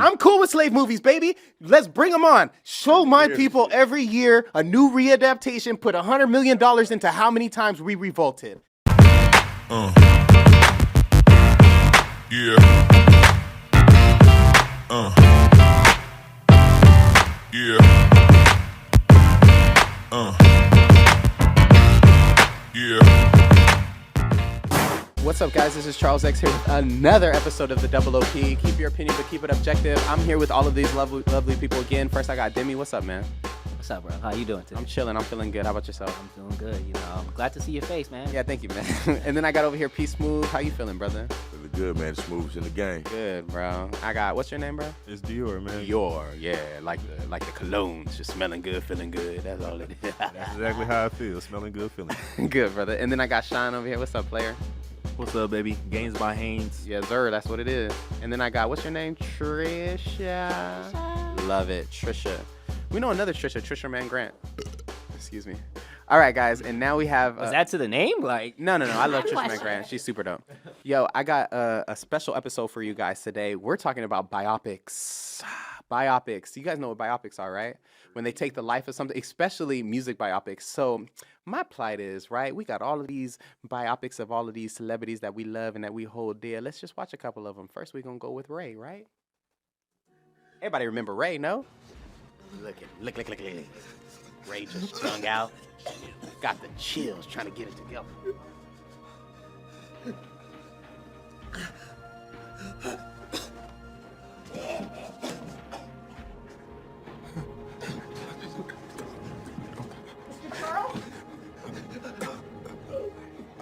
I'm cool with slave movies, baby. Let's bring them on. Show my people every year a new readaptation. Put $100 million into how many times we revolted. Yeah. Yeah. Yeah. What's up, guys? This is Charles X here with another episode of the Double OP. Keep your opinion, but keep it objective. I'm here with all of these lovely people again. First, I got Demi. What's up, man? What's up, bro? How you doing today? I'm chilling. I'm feeling good. How about yourself? I'm feeling good. You know, I'm glad to see your face, man. Yeah, thank you, man. And then I got over here P Smooth. How you feeling, brother? Feeling good, man. Smooth's in the game. Good, bro. I got, what's your name, bro? It's Dior, man. Dior, yeah, like the colognes, just smelling good, feeling good. That's all it is. That's exactly how I feel. Smelling good, feeling good. Good, brother. And then I got Sean over here. What's up, player? What's up, baby? Gains by Haynes. Yes, sir. That's what it is. And then I got, what's your name? Trisha. Love it, Trisha. We know another Trisha Man Grant. Excuse me. All right, guys, and now we have. Was that to the name? Like, no. I love Trisha Man Grant. She's super dope. Yo, I got a special episode for you guys today. We're talking about biopics. Biopics. You guys know what biopics are, right? When they take the life of something, especially music biopics. So my plight is, right, we got all of these biopics of all of these celebrities that we love and that we hold dear. Let's just watch a couple of them. First, we're going to go with Ray, right? Everybody remember Ray, no? Look. Ray just tongue out. Got the chills trying to get it together.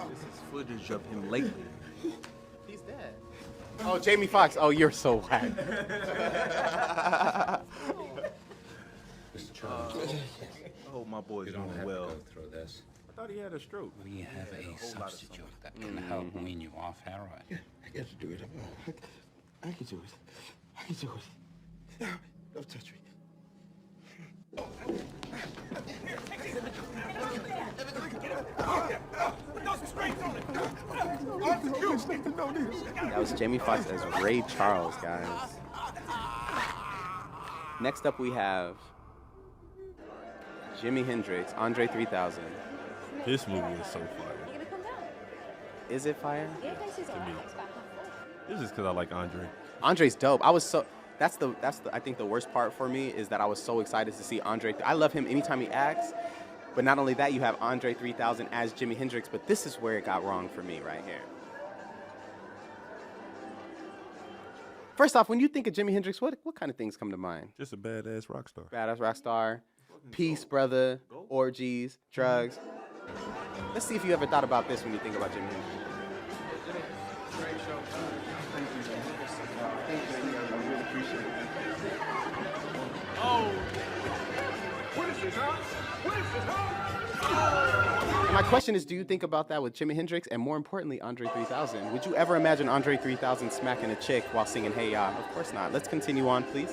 This is footage of him lately. He's dead. Oh, Jamie Foxx. Oh, you're so whack. Oh, my boy's doing well. I thought he had a stroke. We have a substitute that can help wean you off heroin. I got to do it. I can do it. Don't touch me. That was Jamie Foxx as Ray Charles, guys. Next up, we have Jimi Hendrix, Andre 3000. This movie is so fire. Is it fire? To me. This is because I like Andre. Andre's dope. That's I think the worst part for me is that I was so excited to see Andre. I love him anytime he acts, but not only that, you have Andre 3000 as Jimi Hendrix, but this is where it got wrong for me right here. First off, when you think of Jimi Hendrix, what kind of things come to mind? Just a badass rock star. Badass rock star, peace, brother, orgies, drugs. Let's see if you ever thought about this when you think about Jimi Hendrix. And my question is, do you think about that with Jimi Hendrix and more importantly, Andre 3000? Would you ever imagine Andre 3000 smacking a chick while singing Hey Ya? Of course not. Let's continue on, please.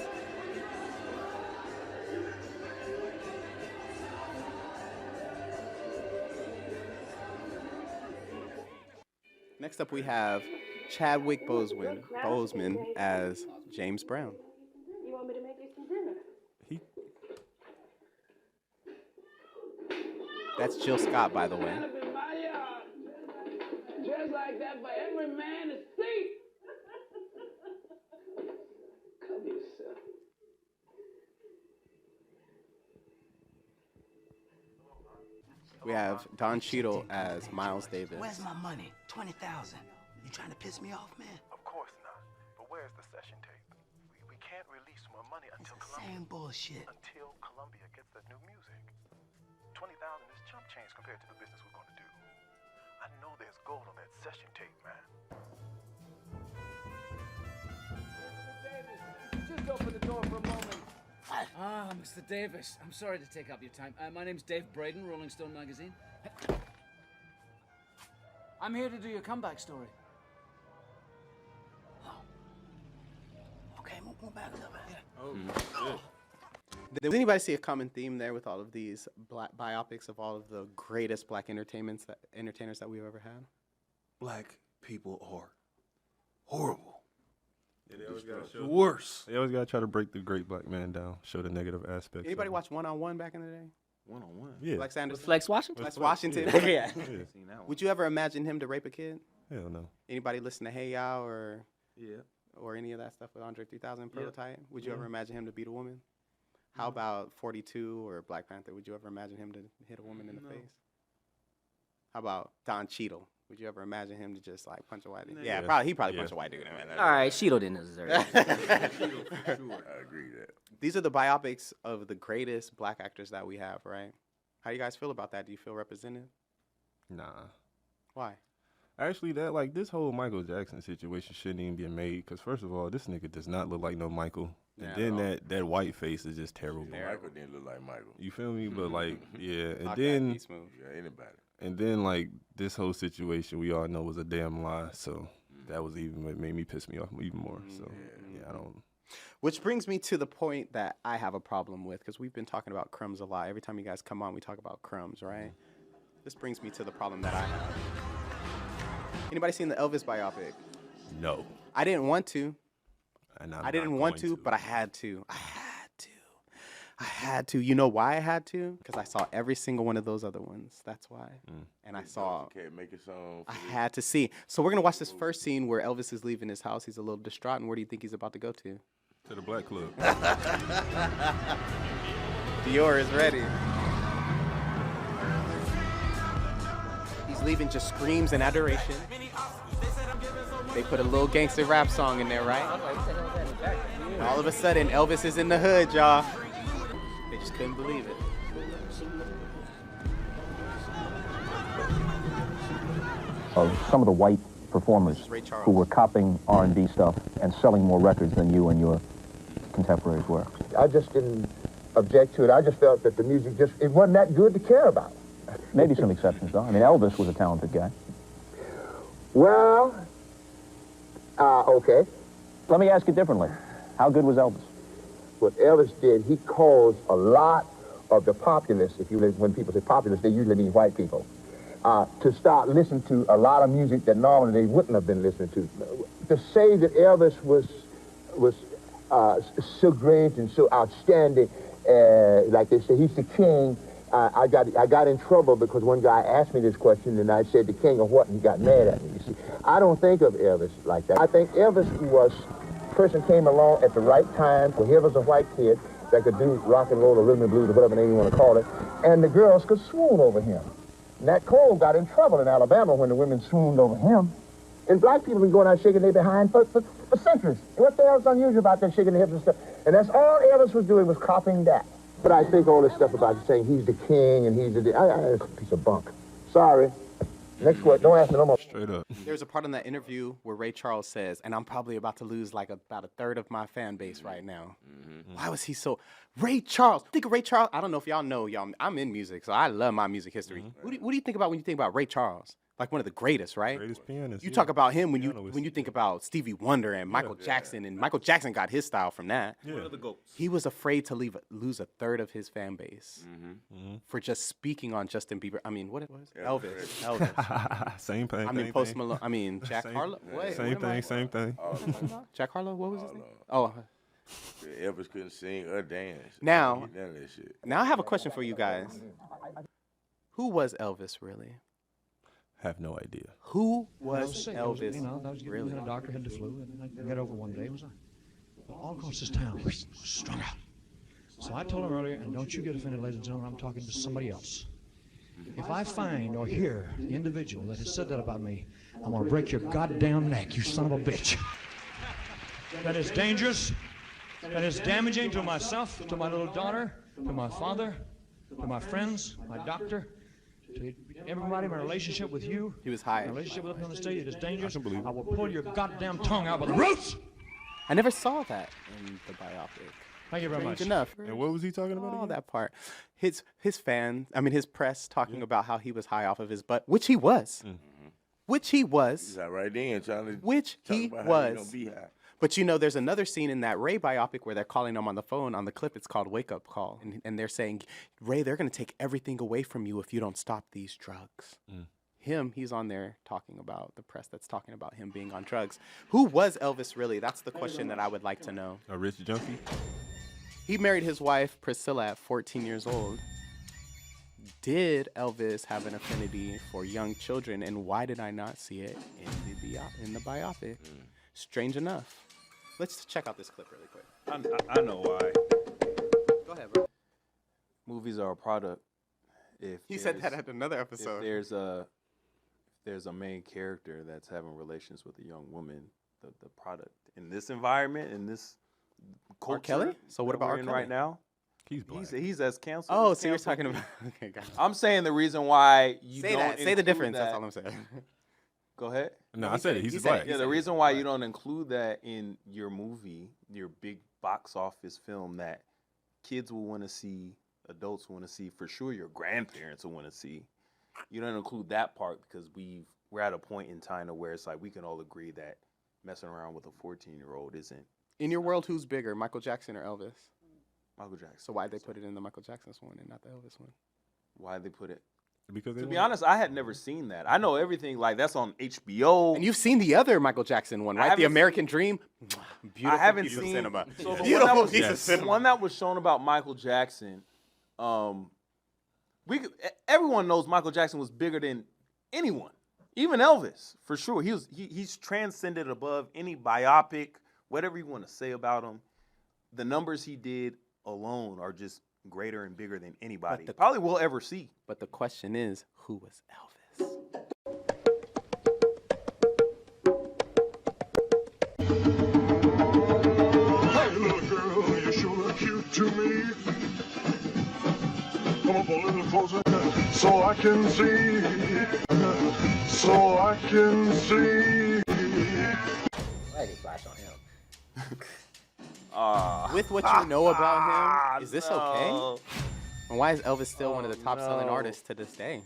Next up, we have Chadwick Boseman as James Brown. You want me to make you some dinner? That's Jill Scott, by the way. Just like that for every man to see. Cover yourself. We have Don Cheadle as Miles Davis. Where's my money? 20,000. You trying to piss me off, man? Of course not. But where's the session tape? We can't release more money until Same bullshit. Until Columbia gets the new music. 20,000 is chump change compared to the business we're going to do. I know there's gold on that session tape, man. Just open the door for a moment. Mr. Davis, I'm sorry to take up your time. My name's Dave Braden, Rolling Stone magazine. I'm here to do your comeback story. Oh. Okay, move back a little bit. Oh, Does anybody see a common theme there with all of these black biopics of all of the greatest black entertainers that we've ever had? Black people are horrible. Worse. They always gotta try to break the great black man down, show the negative aspects. Anybody of watch One on One back in the day? One-on-one. Yeah. Flex Anderson? Flex Washington? Flex Washington. Yeah. Yeah. Seen that one. Would you ever imagine him to rape a kid? Hell no. Anybody listen to Hey Ya or Yeah. any of that stuff with Andre 3000 Yeah. Prototype? Would you ever imagine him to beat a woman? How about 42 or Black Panther? Would you ever imagine him to hit a woman in the face? How about Don Cheadle? Would you ever imagine him to just like punch a white dude? Yeah, Yeah. he probably Yeah. punched a white dude. All right, Sheetal didn't deserve it. I agree with that. These are the biopics of the greatest black actors that we have, right? How do you guys feel about that? Do you feel represented? Nah. Why? Actually, this whole Michael Jackson situation shouldn't even be made. Because first of all, this nigga does not look like no Michael. Not And then at all. that white face is just terrible. Michael didn't look like Michael. You feel me? But like, yeah. And Knock that then piece move. Yeah, anybody. And then, like, this whole situation we all know was a damn lie. So that was even what made me piss me off even more. So, yeah, I don't. Which brings me to the point that I have a problem with, because we've been talking about crumbs a lot. Every time you guys come on, we talk about crumbs, right? This brings me to the problem that I have. Anybody seen the Elvis biopic? No. I didn't want to. And I'm I didn't not want going to, but I had to. I had to. You know why I had to? Because I saw every single one of those other ones. That's why. And I saw. Can't make a song. I had to see. So we're gonna watch this first scene where Elvis is leaving his house. He's a little distraught, and where do you think he's about to go to? To the Black Club. Dior is ready. He's leaving, just screams in adoration. They put a little gangster rap song in there, right? All of a sudden, Elvis is in the hood, y'all. They just couldn't believe it. Of some of the white performers who were copying R&B stuff and selling more records than you and your contemporaries were. I just didn't object to it. I just felt that the music it wasn't that good to care about. Maybe some exceptions, though. I mean, Elvis was a talented guy. Well, okay. Let me ask it differently. How good was Elvis? What Elvis did, he caused a lot of the populace, when people say populace, they usually mean white people, to start listening to a lot of music that normally they wouldn't have been listening to. To say that Elvis was so great and so outstanding, like they say, he's the king. I got in trouble because one guy asked me this question and I said the king of what, and he got mad at me. You see, I don't think of Elvis like that. I think Elvis person came along at the right time, when he was a white kid that could do rock and roll or rhythm and blues or whatever name you want to call it, and the girls could swoon over him. Nat Cole got in trouble in Alabama when the women swooned over him. And black people been going out shaking their behind for centuries. What the hell's unusual about that shaking their hips and stuff? And that's all Elvis was doing, was copying that. But I think all this stuff about saying he's the king and he's it's a piece of bunk. Sorry. Next word, don't ask me no more. Straight up. There's a part in that interview where Ray Charles says, and I'm probably about to lose like about a third of my fan base right now. Why was he so... Ray Charles. Think of Ray Charles. I don't know if y'all know, I'm in music, so I love my music history. What do you think about when you think about Ray Charles? Like one of the greatest, right? Greatest pianist. You talk about him when you think about Stevie Wonder and Michael Jackson, and Michael Jackson got his style from that. Yeah. He was afraid to lose a third of his fan base for just speaking on Justin Bieber. I mean, what it was? Elvis. Same thing. I mean, same Post thing. Malone. I mean, Jack Same- Harlow. Wait, Same what am I- thing. Same thing. Jack Harlow. What was his name? Oh, Elvis couldn't sing or dance. Now- None of that shit. now I have a question for you guys. Who was Elvis really? Have no idea. Who was sick. Elvis I was really? a doctor, had the flu, and I got over one day. It was all across this town, strung out. So I told him earlier, and don't you get offended, ladies and gentlemen, I'm talking to somebody else. If I find or hear the individual that has said that about me, I'm gonna break your goddamn neck, you son of a bitch. That is dangerous. That is damaging to myself, to my little daughter, to my father, to my friends, my doctor, to everybody, my relationship with you. He was high. My relationship with up on the stage, it is dangerous. I will pull your goddamn tongue out by the roots. I never saw that in the biopic. Thank you very much. Strange enough. And what was he talking about? All again? that part. His press talking about how he was high off of his butt, which he was. Which he He's was. out right then trying to Which talk he about how you was. don't be high. But there's another scene in that Ray biopic where they're calling him on the phone. On the clip, it's called Wake Up Call. And they're saying, Ray, they're going to take everything away from you if you don't stop these drugs. he's on there talking about the press that's talking about him being on drugs. Who was Elvis really? That's the question that I would like to know. A rich junkie? He married his wife, Priscilla, at 14 years old. Did Elvis have an affinity for young children, and why did I not see it in the biopic? Strange enough. Let's check out this clip really quick. I know why. Go ahead, bro. Movies are a product. If He said that at another episode. If there's a main character that's having relations with a young woman, the product in this environment, in this culture, R. Kelly? So what that about we're R. in Kelly? right now? He's black. He's as canceled. Oh, as so you're canceled. talking about... Okay, got it. I'm saying the reason why you Say don't that. Say the include difference. that- That's all I'm saying. Go ahead. No, I said it. he He's said black. it. Yeah, the reason why you don't include that in your movie, your big box office film that kids will want to see, adults want to see, for sure your grandparents will want to see. You don't include that part because we're at a point in time where it's like we can all agree that messing around with a 14-year-old isn't. In your world, who's bigger, Michael Jackson or Elvis? Michael Jackson. So why'd they put it in the Michael Jackson's one and not the Elvis one? Why'd they put it? Because To be honest, I had never seen that. I know everything like that's on HBO. And you've seen the other Michael Jackson one, I right? The haven't American Dream. Beautiful I haven't piece of seen cinema. So the Beautiful one that piece of was, cinema. the one that was shown about Michael Jackson. Everyone knows Michael Jackson was bigger than anyone, even Elvis for sure. He's transcended above any biopic, whatever you want to say about him. The numbers he did alone are just greater and bigger than anybody probably will ever see. But the question is, who was Elvis? Hey, little girl, you sure look cute to me. Come up a little closer so I can see. So I can see. Why did flash on him? With what you know about him, is this no. okay? And why is Elvis still one of the top-selling artists to this day?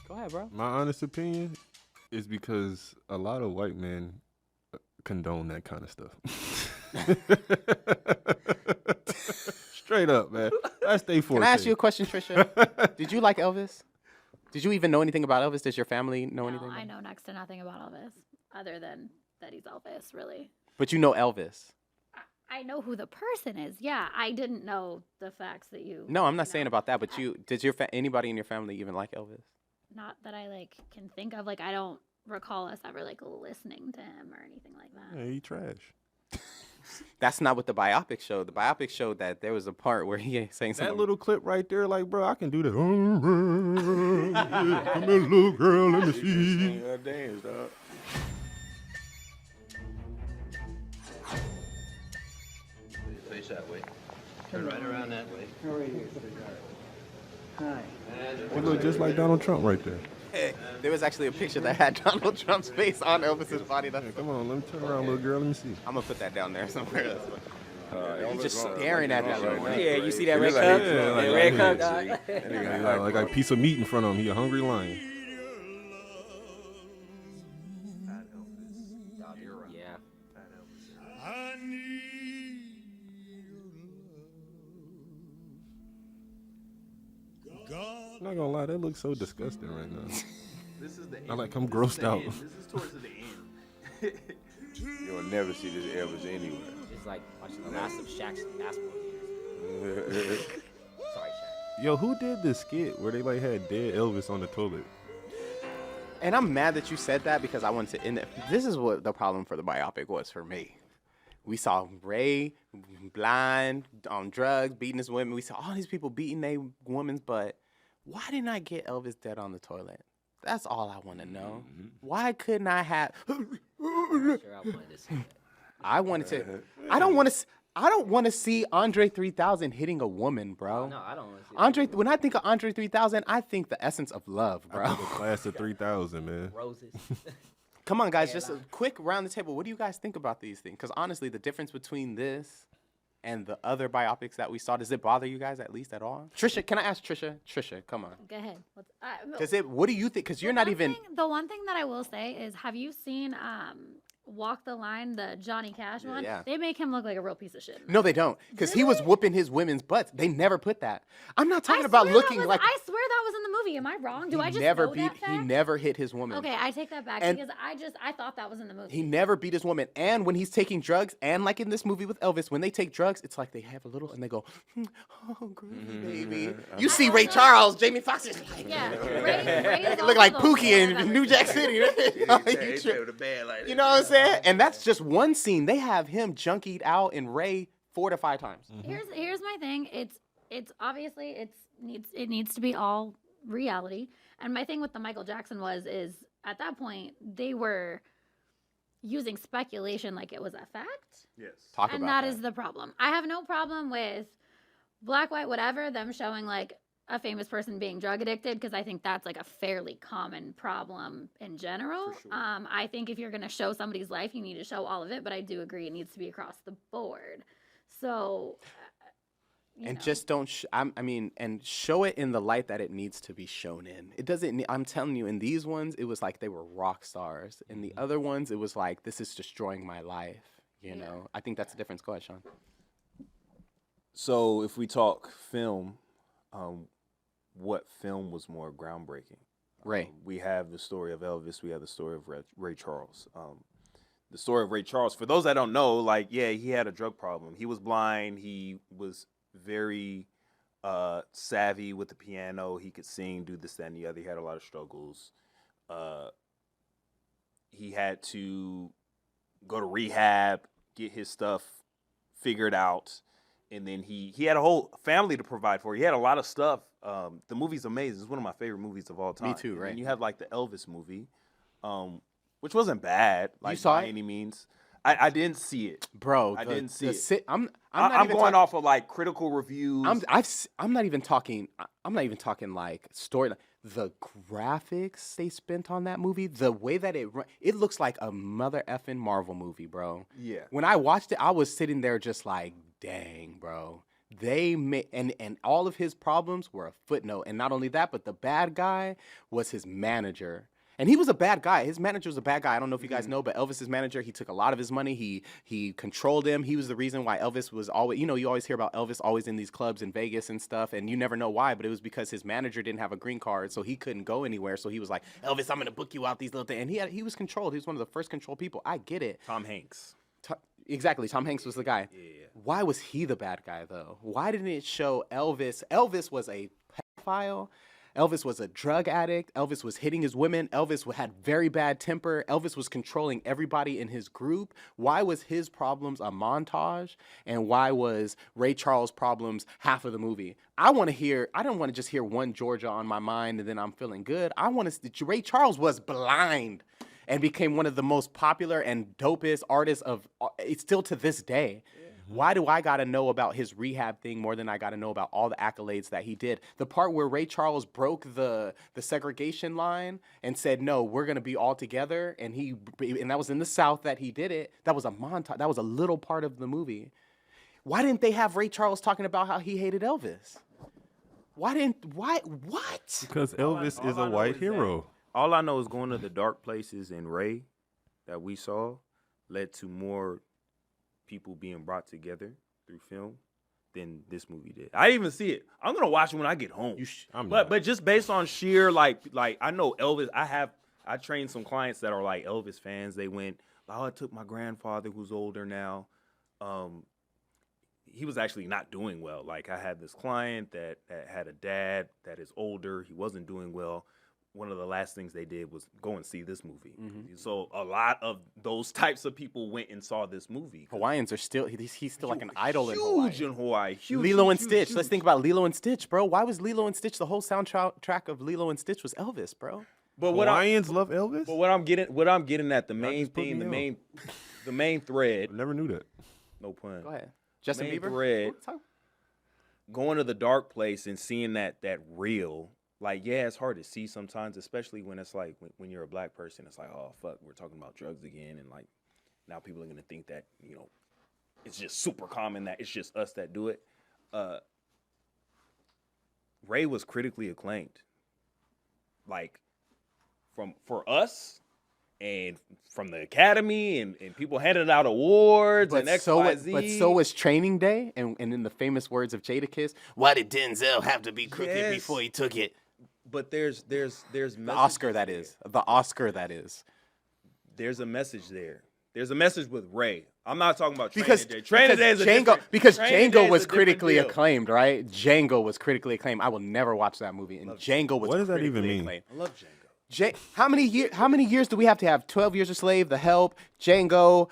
Go ahead, bro. My honest opinion is because a lot of white men condone that kind of stuff. Straight up, man. That's they forte. Can I ask you a question, Trisha? Did you like Elvis? Did you even know anything about Elvis? Does your family know anything? I know next to nothing about Elvis, other than that he's Elvis, really. But you know Elvis. I know who the person is. Yeah, I didn't know the facts that you. No, I'm not saying about that. But did anybody in your family even like Elvis? Not that I can think of. I don't recall us ever listening to him or anything like that. Yeah, he trash. That's not what the biopic showed. The biopic showed that there was a part where he ain't saying something. That little clip right there, bro, I can do that. Come here, little girl, let me see. Dance, dog. Face that way. Turn right around that way. How are you, sweetheart? Hi. You look just like Donald Trump right there. There was actually a picture that had Donald Trump's face on Elvis's body. That's Come on, let me turn around, little girl. Let me see. I'm gonna put that down there somewhere. He's just staring at that. Yeah, you see that red cup? That red cup, dog. Like a piece of meat in front of him. He a hungry lion. Yeah. I'm not gonna lie, that looks so disgusting right now. This is the end. I'm grossed out. This is towards the end. You'll never see this Elvis anywhere. It's like watching the last of Shaq's basketball years. Sorry, Shaq. Yo, who did this skit where they had dead Elvis on the toilet? And I'm mad that you said that because I wanted to end it. This is what the problem for the biopic was for me. We saw Ray blind, on drugs, beating his women. We saw all these people beating their women, but why didn't I get Elvis dead on the toilet? That's all I want to know. Why couldn't I have? I wanted to. I don't want to see Andre 3000 hitting a woman, bro. No, I don't want to see Andre. When I think of Andre 3000, I think the essence of love, bro. The class of 3000, man. Roses. Come on, guys, just a quick round the table. What do you guys think about these things? Because honestly, the difference between this and the other biopics that we saw, does it bother you guys at least at all? Trisha, can I ask Trisha? Trisha, come on. Go ahead. Does it? What do you think? Because you're not even. The one thing that I will say is, have you seen Walk the Line, the Johnny Cash one, Yeah. they make him look like a real piece of shit. No, they don't, because he was whooping his women's butts. They never put that. I'm not talking about looking like. I swear that was in the movie. Am I wrong? Do I just never know beat. that fact? He never hit his woman. Okay, I take that back And- because I thought that was in the movie. He never beat his woman. And when he's taking drugs, and like in this movie with Elvis, when they take drugs, it's like they have a little and they go, oh, groovy, baby. You see Ray Charles, Jamie Foxx is like, Yeah, Ray is look like also Pookie in New Jack City. You know what I'm saying? And that's just one scene. They have him junkied out in Ray 4 to 5 times. Here's my thing. It's obviously it needs to be all reality. And my thing with the Michael Jackson is at that point they were using speculation like it was a fact. Yes. Talk and about that is the problem. I have no problem with black, white, whatever, them showing like a famous person being drug addicted, because I think that's like a fairly common problem in general. For sure. I think if you're going to show somebody's life, you need to show all of it, but I do agree it needs to be across the board. So, you And know. just don't. And show it in the light that it needs to be shown in. It doesn't. I'm telling you, in these ones, it was like they were rock stars. In the other ones, it was like this is destroying my life. You know. I think that's the difference. Go ahead, Sean. So if we talk film, what film was more groundbreaking? Ray. We have the story of Elvis. We have the story of Ray Charles. The story of Ray Charles, for those that don't know, like, yeah, he had a drug problem. He was blind. He was very savvy with the piano. He could sing, do this, that, and the other. He had a lot of struggles. He had to go to rehab, get his stuff figured out. And then he had a whole family to provide for. He had a lot of stuff. The movie's amazing. It's one of my favorite movies of all time. Me too, right? And you have like the Elvis movie, which wasn't bad. Like, saw by it? any means. I didn't see it, Bro, I didn't see it. I'm not I'm even going talk- off of like critical reviews. I'm not even talking. I'm not even talking like story. The graphics they spent on that movie, the way that it looks like a mother effing Marvel movie, bro. Yeah. When I watched it, I was sitting there just like, dang, bro. They made and all of his problems were a footnote. And not only that, but the bad guy was his manager. And he was a bad guy. His manager was a bad guy. I don't know if you guys know, but Elvis's manager, he took a lot of his money. He controlled him. He was the reason why Elvis was always, you always hear about Elvis always in these clubs in Vegas and stuff, and you never know why, but it was because his manager didn't have a green card, so he couldn't go anywhere. So he was like, Elvis, I'm going to book you out these little things. And he was controlled. He was one of the first controlled people. I get it. Tom Hanks. Exactly. Tom Hanks was the guy. Yeah. Why was he the bad guy, though? Why didn't it show Elvis? Elvis was a pedophile. Elvis was a drug addict. Elvis was hitting his women. Elvis had very bad temper. Elvis was controlling everybody in his group. Why was his problems a montage? And why was Ray Charles' problems half of the movie? I don't want to just hear one Georgia on my mind and then I'm feeling good. I want to, Ray Charles was blind and became one of the most popular and dopest artists it's still to this day. Why do I got to know about his rehab thing more than I got to know about all the accolades that he did? The part where Ray Charles broke the segregation line and said, no, we're going to be all together. And that was in the South that he did it. That was a montage. That was a little part of the movie. Why didn't they have Ray Charles talking about how he hated Elvis? What? Because Elvis is a white hero. All I know is going to the dark places in Ray that we saw led to more people being brought together through film than this movie did. I didn't even see it. I'm gonna watch it when I get home. But just based on sheer like I know Elvis. I trained some clients that are like Elvis fans. They went, oh, I took my grandfather who's older now. He was actually not doing well. Like, I had this client that had a dad that is older. He wasn't doing well. One of the last things they did was go and see this movie. Mm-hmm. So a lot of those types of people went and saw this movie. Hawaiians are still, he's still like an idol in Hawaii. Huge, Lilo and Stitch. Let's think about Lilo and Stitch, bro. Why was Lilo and Stitch, the whole soundtrack of Lilo and Stitch was Elvis, bro? But Hawaiians love Elvis? But what I'm getting at, the main thing, the main thread. I never knew that. No pun. Go ahead. Justin main Bieber? Thread, going to the dark place and seeing that real. Like, yeah, it's hard to see sometimes, especially when it's like when you're a black person, it's like, oh, fuck, we're talking about drugs again. And like, now people are going to think that, it's just super common that it's just us that do it. Ray was critically acclaimed. Like, for us, and from the Academy and people handing out awards and XYZ. But so was Training Day, and in the famous words of Jadakiss, why did Denzel have to be crooked before he took it? But there's the Oscar that is. The Oscar that is. There's a message there. There's a message with Ray. I'm not talking about because Training Day is Django was critically acclaimed, right? Django was critically acclaimed. I will never watch that movie. And Django was what does that even mean? I love Django. How many years do we have to have? 12 Years a Slave, The Help, Django,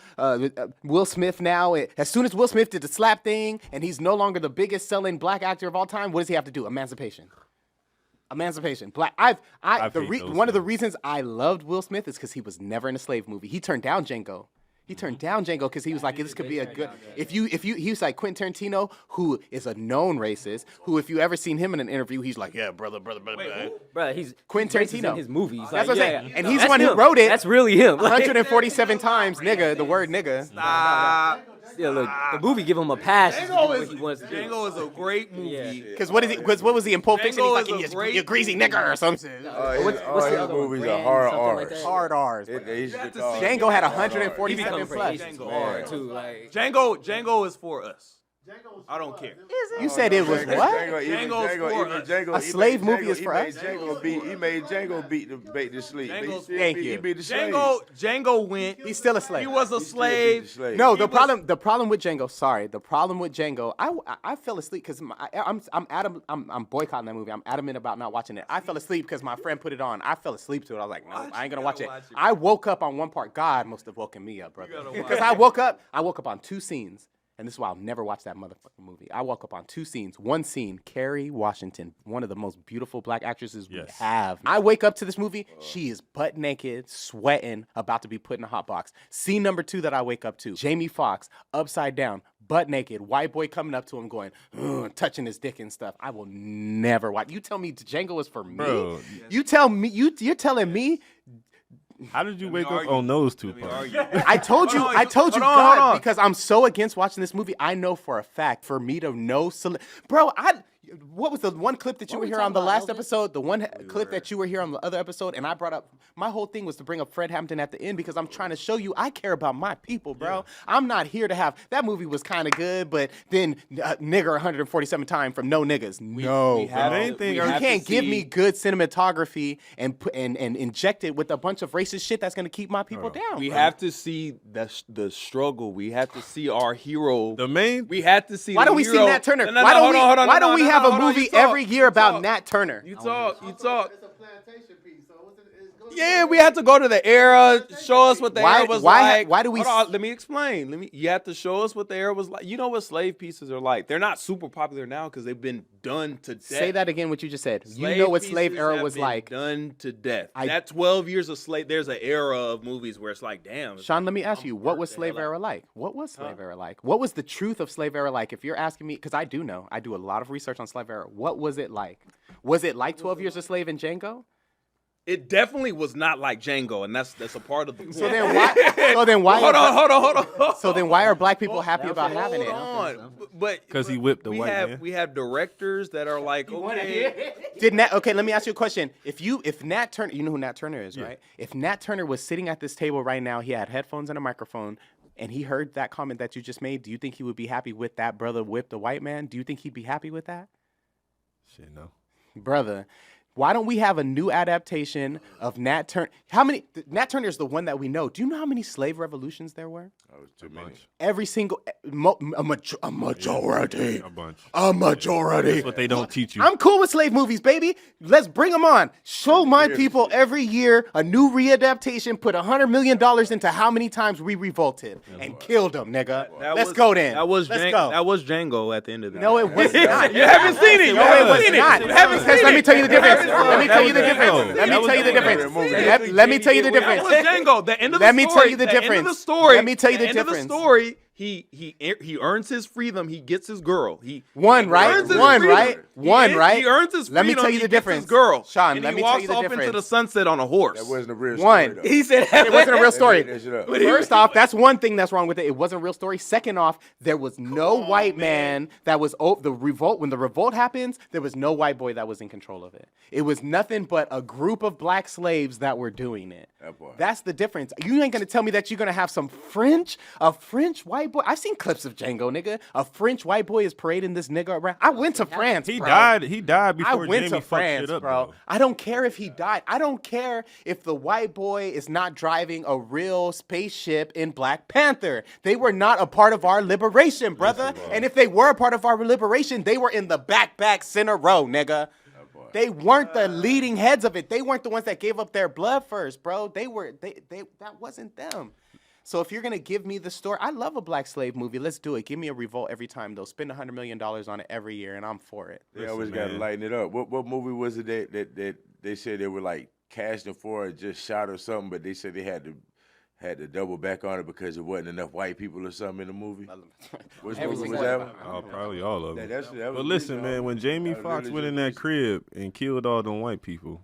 Will Smith now. As soon as Will Smith did the slap thing, and he's no longer the biggest selling black actor of all time, what does he have to do? Emancipation. Black. One of the reasons I loved Will Smith is because he was never in a slave movie. He turned down Django. He turned down Django because he was like, this could be a good. He was like Quentin Tarantino, who is a known racist. Who, if you ever seen him in an interview, he's like, yeah, brother. Bro, he's Quentin Tarantino in his movies. That's what I'm saying. And he's the one who wrote it. That's really him. 147 times, nigga. The word nigga. Yeah, look, the movie give him a pass. Django is a great movie. Because what was he in Pulp Fiction? He's like, you greasy nigger or something. What's the other movies are hard R's. Like hard R's. Django had 147 plus. Django is for us. I don't care. You said it was what? Django, a slave movie is for us? He made Django beat the sleep. Thank you. He beat the slave. Django went. He's still a slave. He was a slave. No, the problem with Django. Sorry, the problem with Django. I fell asleep because I'm boycotting that movie. I'm adamant about not watching it. I fell asleep because my friend put it on. I fell asleep to it. I was like, no, I ain't gonna watch it. I woke up on one part. God must have woken me up, brother. Because I woke up on two scenes. And this is why I'll never watch that motherfucking movie. I woke up on two scenes. One scene, Kerry Washington, one of the most beautiful black actresses we have. I wake up to this movie. She is butt naked, sweating, about to be put in a hot box. Scene number 2 that I wake up to, Jamie Foxx, upside down, butt naked, white boy coming up to him going, touching his dick and stuff. I will never watch. You tell me Django is for me? Bro. You tell me, you're telling me. How did you wake up on those two parts? I told you, God, because I'm so against watching this movie. I know for a fact, for me to know, bro, what was the one clip that you were here on the last episode? The one clip that you were here on the other episode, and I brought up, my whole thing was to bring up Fred Hampton at the end because I'm trying to show you I care about my people, bro. Yeah. I'm not here to have, that movie was kind of good, but then nigger 147 times from no niggas. You can't give me good cinematography and inject it with a bunch of racist shit that's going to keep my people down. We have to see the struggle. We have to see our hero. We have to see. Why don't we see Nat Turner? Why don't we have a movie every year about Nat Turner? You talk. It's a plantation piece, so yeah, we have to go to the era, show us what the era was like. Why do we? Let me explain. You have to show us what the era was like. You know what slave pieces are like. They're not super popular now because they've been done to death. Say that again, what you just said. You know what slave era was like. Done to death. That 12 years of slave, there's an era of movies where it's like, damn. Sean, let me ask you, what was slave era like? What was slave era like? What was the truth of slave era like? If you're asking me, because I do know, I do a lot of research on slave era. What was it like? Was it like 12 Years a Slave and Django? It definitely was not like Django, and that's a part of the point. So then why? Hold on. So then why are black people happy about having it? But because he whipped the white man. We have directors that are like, okay. Okay, let me ask you a question. If Nat Turner, you know who Nat Turner is, right? If Nat Turner was sitting at this table right now, he had headphones and a microphone, and he heard that comment that you just made, do you think he would be happy with that brother whipped the white man? Do you think he'd be happy with that? Shit, no. Brother. Why don't we have a new adaptation of Nat Turner? Nat Turner is the one that we know. Do you know how many slave revolutions there were? Oh, too much. Every single, a majority. A bunch. A majority. That's what they don't teach you. I'm cool with slave movies, baby. Let's bring them on. Show my people every year a new readaptation. Put $100 million into how many times we revolted and killed them, nigga. Let's go then. That was Django at the end of the day. No, it was not. You haven't seen it. No, it was not. Let me tell you the difference. Let me tell you the difference. Let me tell you the difference. Let me tell you the difference. That was Django. The end of the story. Let me tell you the difference. The end of the story. Let me tell you the end of the difference. story. he earns his freedom. He gets his girl. He One, right? earns his One, freedom. right? One, right? He earns his freedom. Let me tell you he the gets difference. His girl, Sean, and let he me tell walks you the off difference. into the sunset on a horse. That wasn't a real One. story, though. He said It wasn't a real story. They made that shit up. First off, that's one thing that's wrong with it. It wasn't a real story. Second off, there was no white man that was the revolt. When the revolt happens, there was no white boy that was in control of it. It was nothing but a group of black slaves that were doing it. That's the difference. You ain't gonna tell me that you're gonna have a French white boy. I've seen clips of Django, nigga. A French white boy is parading this nigga around. I went to France. He bro. died. He died before I went Jamie to fucked France, shit up, bro. though. I don't care if he died. I don't care if the white boy is not driving a real spaceship in Black Panther. They were not a part of our liberation, brother. And if they were a part of our liberation, they were in the back center row, nigga. They weren't the leading heads of it. They weren't the ones that gave up their blood first, bro. They that wasn't them. So if you're gonna give me the story, I love a black slave movie. Let's do it. Give me a revolt every time, though. Spend $100 million on it every year, and I'm for it. They always got to lighten it up. What movie was it that they said they were like casting for or just shot or something, but they said they had to double back on it because there wasn't enough white people or something in the movie? Which movie was that one? Oh, probably all of them. That was But listen, recent. man, when Jamie That was Foxx really went just in that recent. crib and killed all them white people,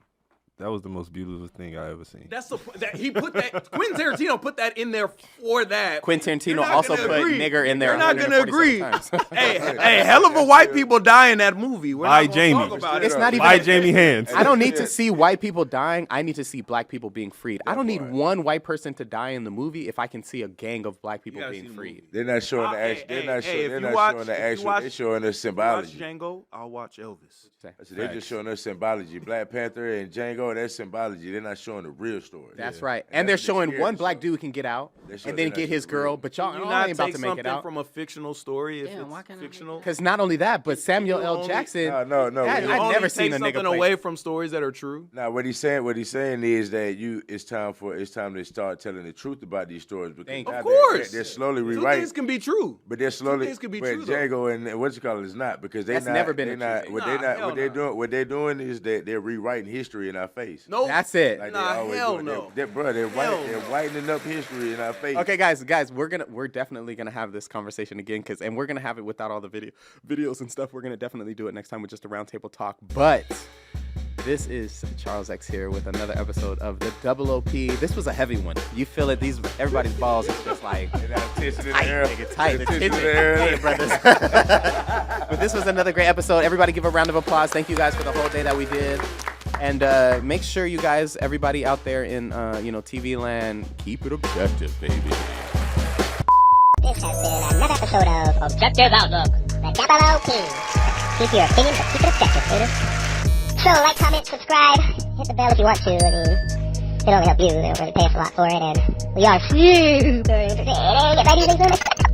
that was the most beautiful thing I ever seen. That's that he put that. Quentin Tarantino put that in there for that. Quentin Tarantino You're not also gonna put agree. nigger in there. You're not gonna 147 agree. times. hey, hell of a white people die in that movie. We're By not gonna Jamie. talk about It's it. not even. By Jamie Hands. I don't need to see white people dying. I need to see black people being freed. I don't need one white person to die in the movie if I can see a gang of black people being freed. They're not showing the action. They're not showing. They're not showing the actual. They're showing us symbology. Watch Django. I'll watch Elvis. So they're just showing us symbology. Black Panther and Django, that's symbology. They're not showing the real story. That's right. And they're showing one black dude can get out and then get his girl. But y'all You ain't not about take to make it something out. from a fictional story if it's fictional. Because not only that, but Samuel You L. only- Jackson. No. I've only never take seen a nigga something play. away from stories that are true. Now, what he's saying is that it's time to start telling the truth about these stories. Because Thank now you. Of course. they're slowly Two rewriting. things can be true. But they're slowly. things can be but true, though. Django and what you call it is not because That's not. never been they're a not. true What thing. they're not. Nah, What hell they're doing. What they're doing is that they're rewriting history in our face. No, That's it. Like Nah, they always hell do. no. They're Hell they're whitening up history in our face. Okay, guys, we're definitely gonna have this conversation again, and we're gonna have it without all the videos and stuff. We're gonna definitely do it next time with just a roundtable talk. But this is Charles X here with another episode of the Double OP. This was a heavy one. You feel it? Everybody's balls is just like tight, nigga, tight. The tension. Hey, brothers. But this was another great episode. Everybody, give a round of applause. Thank you guys for the whole day that we did. And make sure you guys, everybody out there in TV land, keep it objective, baby. This has been another episode of Objective Outlook, the Double OP. Keep your opinion, but keep it objective, baby. So, like, comment, subscribe, hit the bell if you want to. I mean, it'll only help you. They don't really pay us a lot for it, and we are super entertaining. Get ready to do this.